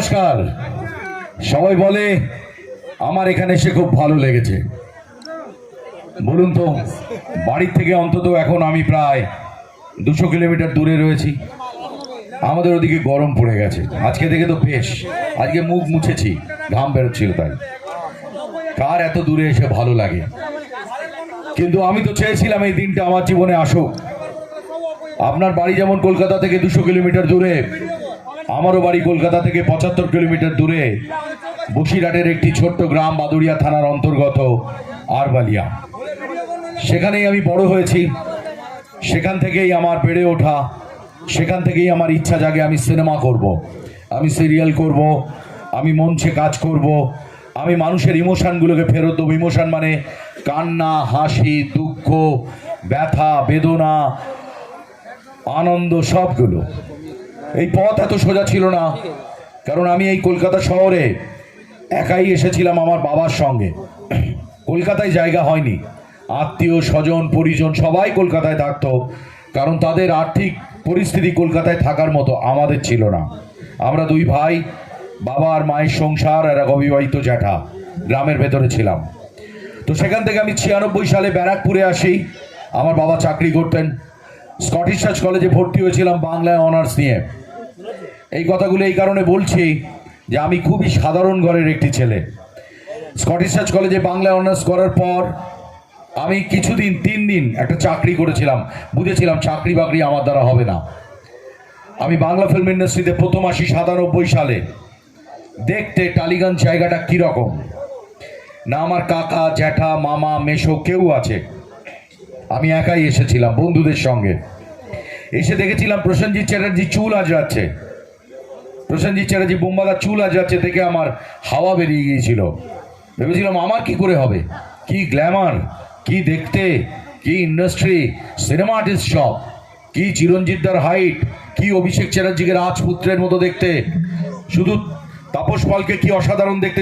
নমস্কার। সবাই বলে আমার এখানে এসে খুব ভালো লেগেছে। বলুন তো, বাড়ির থেকে অন্তত এখন আমি প্রায় 200 কিলোমিটার দূরে রয়েছি। আমাদের ওদিকে গরম পড়ে গেছে। আজকে থেকে তো বেশ, আজকে মুখ মুছেছি, ঘাম বেরোচ্ছিল তাই। কার এত দূরে এসে ভালো লাগে? কিন্তু আমি তো চেয়েছিলাম এই দিনটা আমার জীবনে আসুক। আপনার বাড়ি যেমন কলকাতা থেকে 200 কিলোমিটার দূরে, আমারও বাড়ি কলকাতা থেকে 75 কিলোমিটার দূরে, বসিরহাটের একটি ছোট্ট গ্রাম, বাদুড়িয়া থানার অন্তর্গত আরবালিয়া। সেখানেই আমি বড় হয়েছি, সেখান থেকেই আমার বেড়ে ওঠা, সেখান থেকেই আমার ইচ্ছা জাগে আমি সিনেমা করব, আমি সিরিয়াল করব, আমি মঞ্চে কাজ করব, আমি মানুষের ইমোশনগুলোকে ফেরত দেবো। ইমোশন মানে কান্না, হাসি, দুঃখ, ব্যথা, বেদনা, আনন্দ, সবগুলো। এই পথ এত সোজা ছিল না, কারণ আমি এই কলকাতা শহরে একাই এসেছিলাম আমার বাবার সঙ্গে। কলকাতায় জায়গা হয়নি, আত্মীয় স্বজন পরিজন সবাই কলকাতায় থাকতো, কারণ তাদের আর্থিক পরিস্থিতি কলকাতায় থাকার মতো আমাদের ছিল না। আমরা দুই ভাই, বাবা আর মায়ের সংসার আর এক অবিবাহিত জ্যাঠা, গ্রামের ভেতরে ছিলাম। তো সেখান থেকে আমি 96 সালে ব্যারাকপুরে আসি। আমার বাবা চাকরি করতেন। স্কটিশ চার্চ কলেজে ভর্তি হয়েছিলাম বাংলায় অনার্স নিয়ে। এই কথাগুলো এই কারণে বলছি যে আমি খুবই সাধারণ ঘরের একটি ছেলে। স্কটিশ চার্চ কলেজে বাংলায় অনার্স করার পর আমি কিছুদিন 3 দিন একটা চাকরি করেছিলাম। বুঝেছিলাম চাকরি বাকরি আমার দ্বারা হবে না। আমি বাংলা ফিল্ম ইন্ডাস্ট্রিতে প্রথম আসি 97 সালে। দেখতে টালিগঞ্জ জায়গাটা কীরকম, না আমার কাকা জ্যাঠা মামা মেশো কেউ আছে, আমি একাই এসেছিলাম বন্ধুদের সঙ্গে। এসে দেখেছিলাম প্রসেনজিৎ চ্যাটার্জি চুল আজরাচ্ছে, প্রসেনজিৎ চ্যাটার্জি বোম্বাদার চুল আজরাচ্ছে দেখে আমার হাওয়া বেরিয়ে গিয়েছিল। ভেবেছিলাম আমার কি করে হবে, কি গ্ল্যামার, কি দেখতে, কি ইন্ডাস্ট্রি, সিনেমা আর্টিস্ট সব, কি চিরঞ্জিতদার হাইট, কি অভিষেক চ্যাটার্জিকে রাজপুত্রের মতো দেখতে, শুধু তাপস পালকে কি অসাধারণ দেখতে।